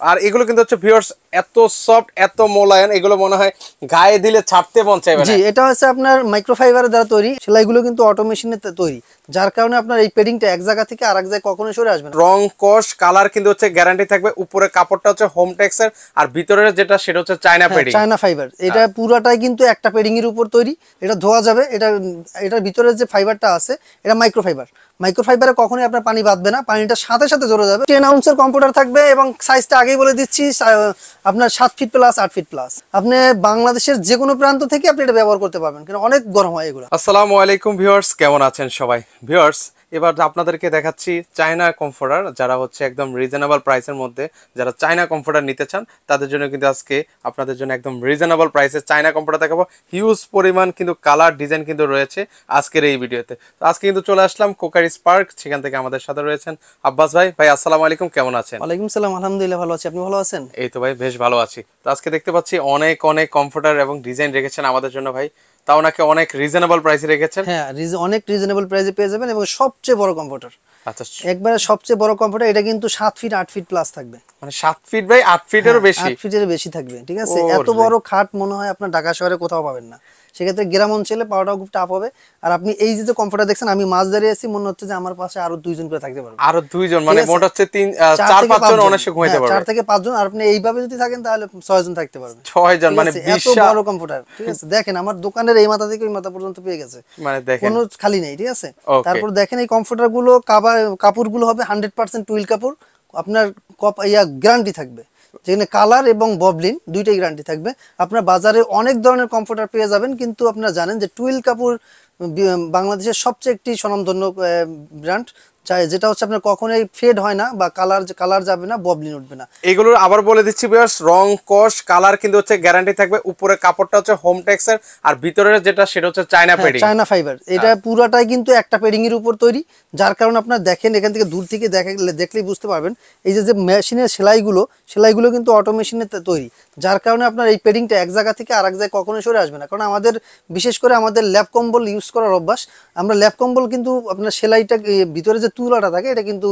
আর এগুলো কিন্তু হচ্ছে ভিউয়ার্স এত সফট এত মোলায়েম, এগুলো মনে হয় গায়ে দিলে ছাড়তে মন চাইবে না। জি, এটা হচ্ছে আপনার মাইক্রোফাইবারের দ্বারা তৈরি, সেলাইগুলো কিন্তু অটোমেশনে তৈরি, যার কারণে আপনার এই পেডিংটা এক জায়গা থেকে আরেক জায়গায় কখনোই সরে আসবে না। রং কস কালার কিন্তু হচ্ছে গ্যারান্টি থাকবে। উপরে কাপড়টা হচ্ছে হোম টেক্সের, আর ভিতরে যেটা সেটা হচ্ছে চায়না পেডিং, চায়না ফাইবার। এটা পুরাটাই কিন্তু একটা পেডিং এর উপর তৈরি, এটা ধোয়া যাবে। এটার ভিতরে যে ফাইবারটা আছে এটা মাইক্রোফাইবার। মাইক্রোফাইবারে কখনোই আপনার পানি বাঁধবে না, পানিটা সাথে সাথে ঝরে যাবে। 10 আউন্সের কম্পিউটার থাকবে এবং সাইজটা আগেই বলে দিচ্ছি, আপনার 7 ফিট প্লাস 8 ফিট প্লাস। আপনি বাংলাদেশের যে কোনো প্রান্ত থেকে আপনি এটা ব্যবহার করতে পারবেন, কারণ অনেক গরম হয় এগুলো। আসসালামু আলাইকুম ভিউয়ার্স, কেমন আছেন সবাই? ভিউয়ার্স, এবার আপনাদেরকে দেখাচ্ছি চায়না কমফোর্টার, যারা হচ্ছে একদম রিজনেবল প্রাইসের মধ্যে যারা চায়না কমফোর্টার নিতে চান তাদের জন্য কিন্তু আজকে আপনাদের জন্য একদম রিজনেবল প্রাইসে চায়না কমফোর্টার দেখাবো। হিউজ পরিমাণ কিন্তু কালার ডিজাইন কিন্তু রয়েছে আজকের এই ভিডিওতে। তো আজকে কিন্তু চলে আসলাম কোকারিজ পার্ক, সেখান থেকে আমাদের সাথে রয়েছেন আব্বাস ভাই। ভাই আসসালামু আলাইকুম, কেমন আছেন? ওয়ালাইকুম সালাম, আলহামদুলিল্লাহ ভালো আছি, আপনি ভালো আছেন? এই তো ভাই বেশ ভালো আছি। তো আজকে দেখতে পাচ্ছি অনেক অনেক কমফোর্টার এবং ডিজাইন রেখেছেন আমাদের জন্য ভাই, তাও নাকি অনেক রিজনেবল প্রাইসে রেখেছেন। হ্যাঁ, অনেক রিজনেবল প্রাইসে পেয়ে যাবেন এবং সবচেয়ে বড় কম্পিউটার। আচ্ছা, একবারে সবচেয়ে বড় কম্পিউটার, এটা কিন্তু 7 ফিট 8 ফিট প্লাস থাকবে, মানে 7 ফিট বাই 8 ফিটেরও বেশি। 8 ফিটের বেশি থাকবে, ঠিক আছে। এত বড় খাট মনে হয় আপনার ঢাকা শহরে কোথাও পাবেন না, সেক্ষেত্রে গ্রাম অঞ্চলে পাওয়াটাও খুব টাফ হবে। আর আপনি এই যে কম্পিউটার দেখছেন, আমি মাঝ দাঁড়িয়ে আছি, মনে হচ্ছে যে আমার পাশে আরো দুইজন করে থাকতে পারবে। আরো দুইজন, মানে মোট হচ্ছে 4-5 জন অনায়াসে ঘুমাইতে পারবে। 4 থেকে 5 জন, আর আপনি এইভাবে যদি থাকেন তাহলে 6 জন থাকতে পারবে। 6 জন, মানে এত বড় কম্পিউটার, ঠিক আছে। দেখেন আমার দোকানের এই মাথা থেকে ওই মাথা পর্যন্ত পেয়ে গেছে, মানে দেখেন কোনো খালি নেই, ঠিক আছে। তারপর দেখেন এই কম্পিউটার গুলো কাপড়গুলো হবে 100% টুইল কাপড়, আপনার গ্যারান্টি থাকবে, যেখানে কালার এবং ববলিন দুইটাই গ্যারান্টি থাকবে। আপনার বাজারে অনেক ধরনের কমফোর্টার পেয়ে যাবেন, কিন্তু আপনারা জানেন যে টুইল কাপড় বাংলাদেশের সবচেয়ে একটি স্বনামধন্য ব্র্যান্ড, যেটা হচ্ছে আপনার কখনোই ফেড হয় না বা কালার যাবে না, ববলিন উঠবে না। এগুলোর আবার বলে দিচ্ছি ভিউয়ার্স, রং কস কালার কিন্তু হচ্ছে গ্যারান্টি থাকবে। উপরে কাপড়টা হচ্ছে হোম টেক্সের, আর ভিতরে যেটা সেটা হচ্ছে চায়না পেডিং, চায়না ফাইবার। এটা পুরাটাই কিন্তু একটা পেডিং এর উপর তৈরি, যার কারণে আপনারা দেখেন এখান থেকে দূর থেকে দেখলেই বুঝতে পারবেন এই যে মেশিনের সেলাইগুলো কিন্তু অটোমেশনে তৈরি, যার কারণে আপনার এই পেডিংটা এক জায়গা থেকে আরেক জায়গায় কখনোই সরে আসবে না। কারণ আমাদের বিশেষ করে আমাদের ল্যাপ কম্বল ইউজ করার অভ্যাস, আমরা ল্যাপ কম্বল কিন্তু আপনার সেলাইটা ভিতরে যে তুলাটা থাকে এটা কিন্তু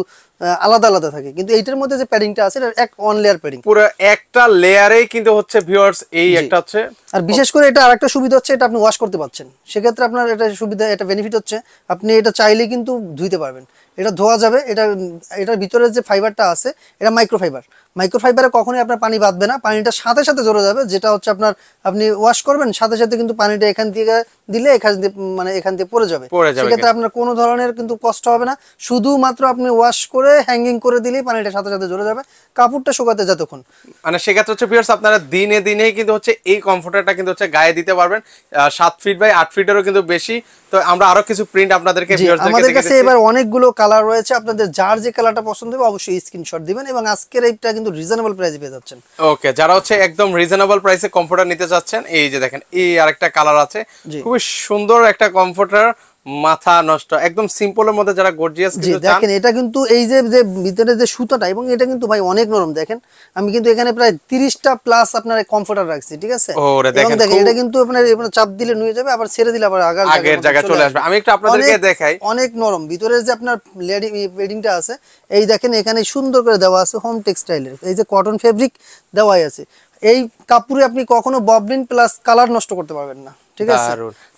আলাদা আলাদা থাকে, কিন্তু এইটার মধ্যে যে প্যাডিংটা আছে এটা ওয়ান লেয়ার প্যাডিং, পুরো একটা লেয়ারেই কিন্তু হচ্ছে ভিউয়ার্স এই একটা হচ্ছে। আর বিশেষ করে এটা আরেকটা সুবিধা হচ্ছে, এটা আপনি ওয়াশ করতে পারছেন, সেক্ষেত্রে আপনার এটা সুবিধা, এটা বেনিফিট হচ্ছে আপনি এটা চাইলে কিন্তু ধুইতে পারবেন, এটা ধোয়া যাবে। এটার ভিতরে যে ফাইবারটা আছে এটা মাইক্রোফাইবারে কখনোই আপনার পানি বাঁধবে না, পানিটা সাথে সাথে ঝরে যাবে, যেটা হচ্ছে আপনার আপনি ওয়াশ করবেন সাথে সাথে কিন্তু পানিটা এখান থেকে দিলে এখান দিয়ে পড়ে যাবে, সেক্ষেত্রে আপনার কোনো ধরনের কিন্তু কষ্ট হবে না। শুধুমাত্র আপনি ওয়াশ করে হ্যাঙ্গিং করে দিলেই পানিটা সাথে সাথে ঝরে যাবে, কাপড়টা শুকাতে যতক্ষণ। মানে সেক্ষেত্রে হচ্ছে ভিউয়ার্স আপনারা দিনে দিনেই কিন্তু হচ্ছে এই কমফোর্টারটা কিন্তু হচ্ছে গায়ে দিতে পারবেন। 7 ফিট বাই 8 ফিটেরও কিন্তু বেশি। তো আমরা আরো কিছু প্রিন্ট আপনাদেরকে আমাদের কাছে এবার অনেকগুলো কালার রয়েছে, আপনাদের যার যে কালারটা পছন্দ হবে অবশ্যই স্ক্রিনশট দিবেন, এবং আজকের এইটা কিন্তু রিজনেবল প্রাইসে পেয়ে যাচ্ছেন। ওকে, যারা হচ্ছে একদম রিজনেবল প্রাইসে কমফোর্টার নিতে চাচ্ছেন, এই যে দেখেন এই আরেকটা কালার আছে, খুবই সুন্দর একটা কমফোর্টার, মাথা নষ্ট একদম সিম্পলের মধ্যে যারা গর্জিয়াস কিন্তু চান। দেখেন এটা কিন্তু এই যে ভিতরে যে সুতাটা, এবং এটা কিন্তু ভাই অনেক নরম। দেখেন আমি কিন্তু এখানে প্রায় 30টা প্লাস আপনার কমফোর্টার রাখছি, ঠিক আছে। দেখেন এটা কিন্তু আপনার চাপ দিলে নুয়ে যাবে, আবার ছেড়ে দিলে আবার আগের জায়গায় চলে আসবে। আমি একটু আপনাদেরকে দেখাই, অনেক নরম ভিতরে যে আপনার পেডিংটা আছে, এই দেখেন এখানে সুন্দর করে দেওয়া আছে হোম টেক্সটাইলের, এই যে কটন ফেব্রিক দেওয়াই আছে। এই কাপড়ে আপনি কখনো ববলিন প্লাস কালার নষ্ট করতে পারবেন না, ঠিক আছে।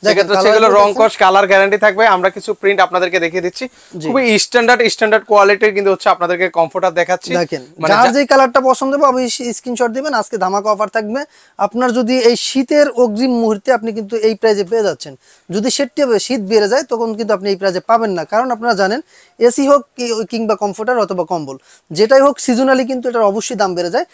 সেক্ষেত্রে সেগুলো রং কস কালার গ্যারান্টি থাকবে। আমরা কিছু প্রিন্ট আপনাদেরকে দেখিয়ে দিচ্ছি, খুবই স্ট্যান্ডার্ড কোয়ালিটির কিন্তু হচ্ছে আপনাদেরকে কমফোর্টার দেখাচ্ছি। দেখেন যার যে কালারটা পছন্দ হবে অবশ্যই স্ক্রিনশট দিবেন। আজকে ধামাকা অফার থাকবে, আপনার যদি এই শীতের অগ্রিম মুহূর্তে আপনি কিন্তু এই প্রাইজে পেয়ে যাচ্ছেন। যদি শীত বেড়ে যায় তখন কিন্তু আপনি এই প্রাইজে পাবেন না, কারণ আপনারা জানেন এসি হোক কিংবা কমফোর্টার অথবা কম্বল যেটাই হোক, সিজনালি কিন্তু এটার অবশ্যই দাম বেড়ে যায়।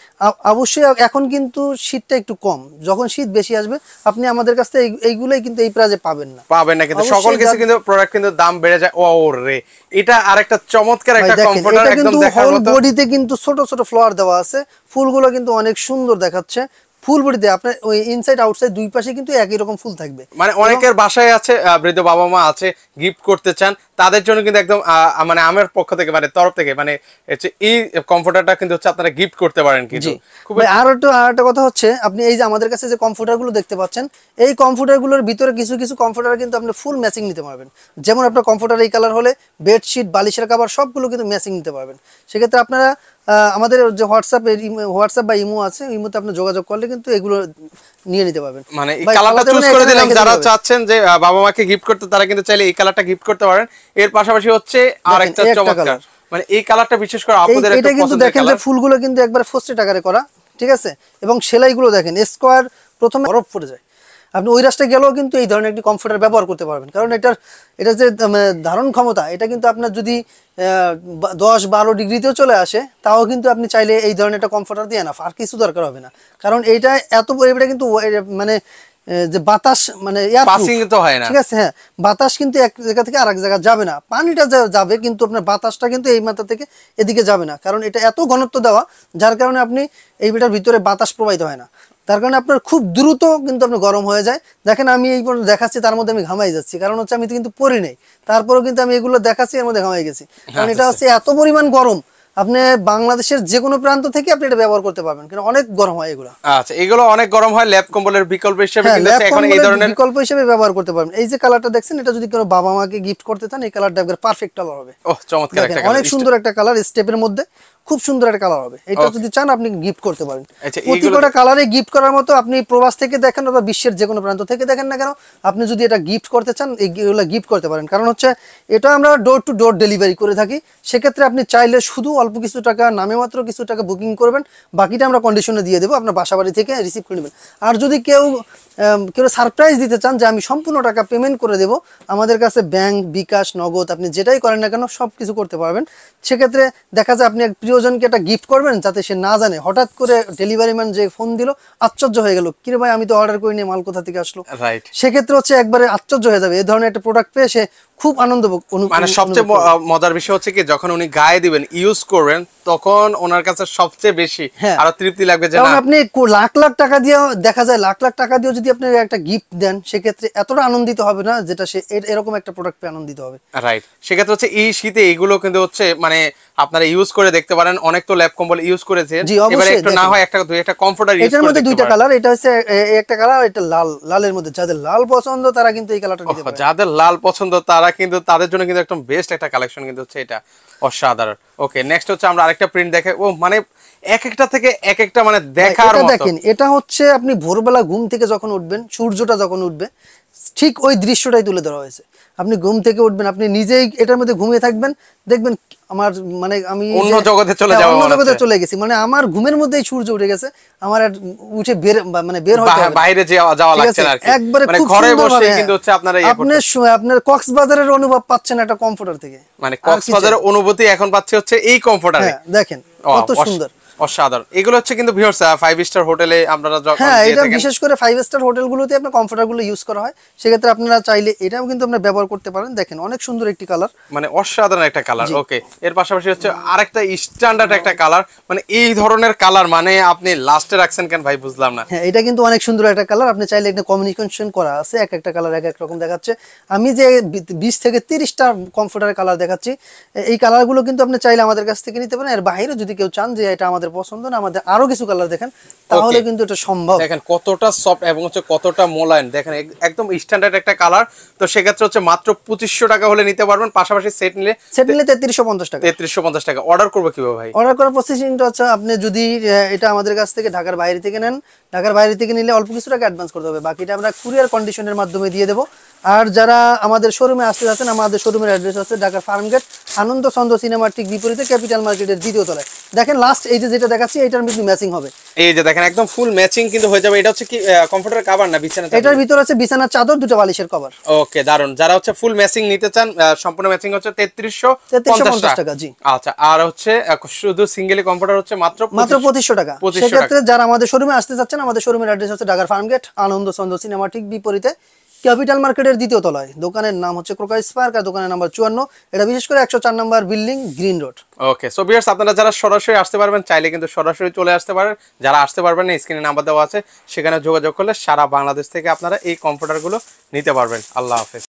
অবশ্যই এখন কিন্তু শীতটা একটু কম, যখন শীত বেশি আসবে আপনি আমাদের কাছ থেকে এইগুলোই কিন্তু এই প্রাইজে পাবেন না, কিন্তু সকল কিছু কিন্তু প্রোডাক্ট কিন্তু দাম বেড়ে যায়। ওরে, এটা আরেকটা চমৎকার একটা কমফোর্টার, একদম দেখার মতো। বডিতে কিন্তু ছোট ছোট ফ্লাওয়ার দেওয়া আছে, ফুলগুলো কিন্তু অনেক সুন্দর দেখাচ্ছে। ফুল বডিতে আপনার ওই ইনসাইড আউটসাইড দুই পাশে কিন্তু একই রকম ফুল থাকবে। মানে অনেকের বাসায় আছে, বৃদ্ধ বাবা মা আছে, গিফট করতে চান, তাদের জন্য কিন্তু একদম মানে আমার পক্ষ থেকে মানে তরফ থেকে মানে এই কমফোর্টারটা কিন্তু হচ্ছে আপনারা গিফট করতে পারেন। কিন্তু আর একটা কথা হচ্ছে, আপনি এই যে আমাদের কাছে যে কমফোর্টার গুলো দেখতে পাচ্ছেন, এই কমফোর্টার গুলোর ভিতরে কিছু কিছু কমফোর্টার কিন্তু আপনি ফুল ম্যাচিং নিতে পারবেন। যেমন আপনার কমফোর্টার এই কালার হলে বেডশিট বালিশের কভার সবগুলো কিন্তু ম্যাচিং নিতে পারবেন। সেক্ষেত্রে আপনারা আমাদের যে হোয়াটসঅ্যাপ বা ইমো আছে, ইমোতে আপনি যোগাযোগ করলে কিন্তু এগুলো নিয়ে নিতে পারবেন। মানে এই বা কালারটা আমাদের চুজ মানে করে এখানে দিলাম, রেখে যারা দিতে হবে। চাচ্ছেন যে বাবা মাকে গিফট করতে তারা কিন্তু চাইলে এই কালারটা গিফট করতে পারেন। এর পাশাপাশি হচ্ছে আরেকটা এই একটা চমৎকার, কালার, মানে এই কালারটা বিশেষ করে আপুদের একটা এটা কিন্তু পছন্দের দেখেন যে কালার। ফুলগুলো কিন্তু একবার ফোস্টেড আকারে করা, ঠিক আছে, এবং সেলাইগুলো দেখেন স্কোয়ার, প্রথমে বরফ পড়ে যায়। আপনি ওই রাস্তায় গেলেও কিন্তু এই ধরনের একটি কমফোর্টার ব্যবহার করতে পারবেন, কারণ এটা যে ধারণ ক্ষমতা, এটা কিন্তু আপনার যদি 10-12 ডিগ্রিতেও চলে আসে, তাও কিন্তু আপনি চাইলে এই ধরনের একটা কমফোর্টার দিয়ে না, আর কিছু দরকার হবে না। কারণ এইটা এটা কিন্তু মানে যে বাতাস মানে পাসিং তো হয় না, ঠিক আছে, হ্যাঁ, বাতাস কিন্তু এক জায়গা থেকে আরেক জায়গা যাবে না, পানিটা যাবে কিন্তু আপনার বাতাসটা কিন্তু এই মাথা থেকে এদিকে যাবে না, কারণ এটা এত ঘনত্ব দেওয়া, যার কারণে আপনি এইটার ভিতরে বাতাস প্রবাহিত হয় না, তার কারণে আপনার খুব দ্রুত কিন্তু আপনার গরম হয়ে যায়। দেখেন আমি এই পর্যন্ত দেখাচ্ছি, তার মধ্যে আমি ঘামাই যাচ্ছি, কারণ হচ্ছে আমি কিন্তু পরি নেই, তারপরেও কিন্তু আমি এগুলো দেখাচ্ছি, এর মধ্যে ঘামাই গেছি, কারণ এটা হচ্ছে এত পরিমাণ গরম। আপনি বাংলাদেশের যে কোনো প্রান্ত থেকে আপনি এটা ব্যবহার করতে পারবেন, কারণ অনেক গরম হয় এগুলো। আচ্ছা এগুলো অনেক গরম হয়, ল্যাব কম্বলের বিকল্প হিসেবে হ্যাঁ, কিন্তু ল্যাব এখন এই কম্বলের ধরনের বিকল্প হিসেবে ব্যবহার করতে পারবেন। এই যে কালারটা দেখছেন, এটা যদি কোনো বাবা মাকে গিফট করতে চান, এই কালারটা একবার পারফেক্ট কালার হবে। ও চমৎকার দেখেন একটা কালার, অনেক সুন্দর একটা কালার, স্টেপের মধ্যে খুব সুন্দর একটা কালার হবে। এটা যদি চান আপনি গিফট করতে পারেন। আচ্ছা প্রতি এইগুলো কটা কালারে গিফট করার মতো, আপনি প্রবাস থেকে দেখেন অথবা বিশ্বের যে কোনো প্রান্ত থেকে দেখেন না কেন, আপনি যদি এটা গিফট করতে চান, এইগুলো গিফট করতে পারেন। কারণ হচ্ছে এটা আমরা ডোর টু ডোর ডেলিভারি করে থাকি। সেক্ষেত্রে আপনি চাইলে শুধু অল্প কিছু টাকা, নামে মাত্র কিছু টাকা বুকিং করবেন, বাকিটা আমরা কন্ডিশনে দিয়ে দেবো, আপনার বাসা বাড়ি থেকে রিসিভ করে নেবেন। আর যদি কেউ সারপ্রাইজ দিতে চান যে আমি সম্পূর্ণ টাকা পেমেন্ট করে দেবো, আমাদের কাছে ব্যাংক, বিকাশ, নগদ, আপনি যেটাই করেন না কেন সব কিছু করতে পারবেন। সেক্ষেত্রে দেখা যায় আপনি এক প্রিয়জনকে একটা গিফট করবেন, যাতে সে না জানে, হঠাৎ করে ডেলিভারি ম্যান যে ফোন দিল, আশ্চর্য হয়ে গেল, কিরে ভাই আমি তো অর্ডার করিনি, মাল কোথা থেকে আসলো। রাইট, সেক্ষেত্রে হচ্ছে একবারে আশ্চর্য হয়ে যাবে, এই ধরনের একটা প্রোডাক্ট পেয়ে সে খুব আনন্দ মানে সবচেয়ে মজার বিষয় হচ্ছে কি, যখন উনি গায়ে দিবেন, ইউজ করবেন, তখন ওনার কাছে সবচেয়ে বেশি হ্যাঁ, আরো তৃপ্তি লাগবে যে কারণ না। আপনি লাখ লাখ টাকা দিয়ে, দেখা যায় লাখ লাখ টাকা দিয়ে যদি আপনি একটা গিফট দেন, সেক্ষেত্রে এতটা আনন্দিত হবে না, যেটা সে এরকম একটা প্রোডাক্ট পেয়ে আনন্দিত হবে। রাইট, সেক্ষেত্রে হচ্ছে এই শীতে এইগুলো কিন্তু হচ্ছে মানে আপনারা ইউজ করে দেখতে পারেন। অনেক তো ল্যাব কম্বল ইউজ করেছেন, জি, এবারে অবশ্যই একটু না দেখেন। হয় একটা দুই একটা কমফোর্টার ইউজ এটার করে মধ্যে দেখতে দুইটা পারেন। কালার, এটা হচ্ছে একটা কালার, এটা লালের মধ্যে, যাদের লাল পছন্দ তারা কিন্তু এই কালারটা নিতে পারে। যাদের লাল পছন্দ তারা কিন্তু, তাদের জন্য কিন্তু একদম বেস্ট একটা কালেকশন কিন্তু হচ্ছে এটা, অসাধারণ। ওকে, নেক্সট হচ্ছে আমরা আরেকটা প্রিন্ট দেখে, ও মানে এক একটা থেকে এক একটা মানে দেখার এটা মতো। দেখেন, এটা হচ্ছে আপনি ভোরবেলা ঘুম থেকে যখন উঠবেন, সূর্যটা যখন উঠবে, ঠিক ওই দৃশ্যটাই তুলে ধরা হয়েছে। আপনি ঘুম থেকে উঠবেন, আপনি নিজেই এটার মধ্যে ঘুমিয়ে থাকবেন, দেখবেন আমার মানে আমি অন্য জগতে চলে হ্যাঁ, যাওয়া অন্য মনে জগতে হচ্ছে। চলে গেছি, মানে আমার ঘুমের মধ্যেই সূর্য উঠে গেছে, আমার আর উঠে মানে বের হতে হবে না। বাইরে যাওয়া ঠিক লাগছে আছে, না আর কি, একবারে মানে খুব ঘরে সুন্দরভাবে, বসে হ্যাঁ, কিন্তু হচ্ছে আপনারা ইয়ে আপনি করতে, আপনার কক্সবাজারের অনুভব পাচ্ছেন একটা কমফোর্টার থেকে, মানে আর কি কক্সবাজারের চাই? অনুভূতি এখন পাচ্ছে হচ্ছে এই কমফোর্টারে। হ্যাঁ, দেখেন কত সুন্দর। অসাধারণ। এগুলো হচ্ছে কিন্তু ভিউয়ার্স 5 স্টার হোটেলে আপনারা যখন হ্যাঁ, দিয়ে এটা থাকেন, বিশেষ করে 5 স্টার হোটেলগুলোতে আপনার কমফোর্টার গুলো ইউজ করা হয়। সেক্ষেত্রে আপনারা চাইলে এটাও কিন্তু আপনারা ব্যবহার করতে পারেন। দেখেন অনেক সুন্দর একটি কালার, মানে অসাধারণ একটা কালার। জি। ওকে, এর পাশাপাশি হচ্ছে আরেকটা স্ট্যান্ডার্ড একটা কালার, মানে এই ধরনের কালার মানে আপনি লাস্টে রাখছেন কেন ভাই, বুঝলাম না। হ্যাঁ, এটা কিন্তু অনেক সুন্দর একটা কালার। আপনি চাইলে একটা কমিউনিকেশন করা আছে, এক একটা কালার এক এক রকম দেখাচ্ছে। আমি যে 20 থেকে 30টা কমফোর্টারের কালার দেখাচ্ছি, এই কালারগুলো কিন্তু আপনি চাইলে আমাদের কাছ থেকে নিতে পারেন। এর বাইরে যদি কেউ চান যে এটা আমাদের পছন্দ না, আমাদের আরো কিছু কালার দেখেন, তাহলে কিন্তু এটা সম্ভব। দেখেন কতটা সফট এবং হচ্ছে কতটা মোলায়েম, দেখেন একদম স্ট্যান্ডার্ড একটা কালার। তো সেক্ষেত্রে হচ্ছে মাত্র 2500 টাকা হলে নিতে পারবেন, পাশাপাশি সেট নিলে 3350 টাকা। 3350 টাকা। অর্ডার করবো কিভাবে ভাই? অর্ডার করার প্রসেসিংটা হচ্ছে, আপনি যদি এটা আমাদের কাছ থেকে ঢাকার বাইরে থেকে নেন, ঢাকার বাইরে থেকে নিলে অল্প কিছু টাকা অ্যাডভান্স করতে হবে, বাকিটা আমরা কুরিয়ার কন্ডিশনের মাধ্যমে দিয়ে দেবো। আর যারা আমাদের শোরুমে আসতে যাচ্ছেন, আমাদের শোরুমের অ্যাড্রেস হচ্ছে ঢাকার ফার্মগেট, আনন্দ চন্দ্র সিনেমার ঠিক বিপরীতে, ক্যাপিটাল মার্কেটের দ্বিতীয় তলায়। দেখেন লাস্ট এই যেটা দেখাচ্ছি, এটার মধ্যে ম্যাচিং হবে। এই যে দেখেন একদম ফুল ম্যাচিং কিন্তু হয়ে যাবে। এটা হচ্ছে কি কমফোর্টার কভার না বিছানা চাদর? এটার ভিতর আছে বিছানার চাদর, দুটো বালিশের কভার। ওকে, দারুন। যারা হচ্ছে ফুল ম্যাচিং নিতে চান, সম্পূর্ণ ম্যাচিং হচ্ছে 3350 টাকা, জি। আচ্ছা, আর হচ্ছে শুধু সিঙ্গেলি কমফোর্টার হচ্ছে মাত্র 2500 টাকা। 2500 সেক্ষেত্রে যারা আমাদের শোরুমে আসতে চাচ্ছেন, আমাদের শোরুমের অ্যাড্রেস হচ্ছে ঢাকার ফার্মগেট, আনন্দ চন্দ্র সিনেমা ঠিক বিপরীতে, ক্যাপিটাল মার্কেটের দ্বিতীয় তলায়। দোকানের নাম হচ্ছে ক্রোকা স্পার্ক, আর দোকানের নাম্বার 54। এটা বিশেষ করে 104 নাম্বার বিল্ডিং, গ্রিন রোড। ওকে, সো ভিউয়ার্স আপনারা যারা সরাসরি আসতে পারবেন, চাইলে কিন্তু সরাসরি চলে আসতে পারেন। যারা আসতে পারবেন না, স্ক্রিনে নাম্বার দেওয়া আছে, সেখানে যোগাযোগ করলে সারা বাংলাদেশ থেকে আপনারা এই কমফোর্টারগুলো নিতে পারবেন। আল্লাহ হাফেজ।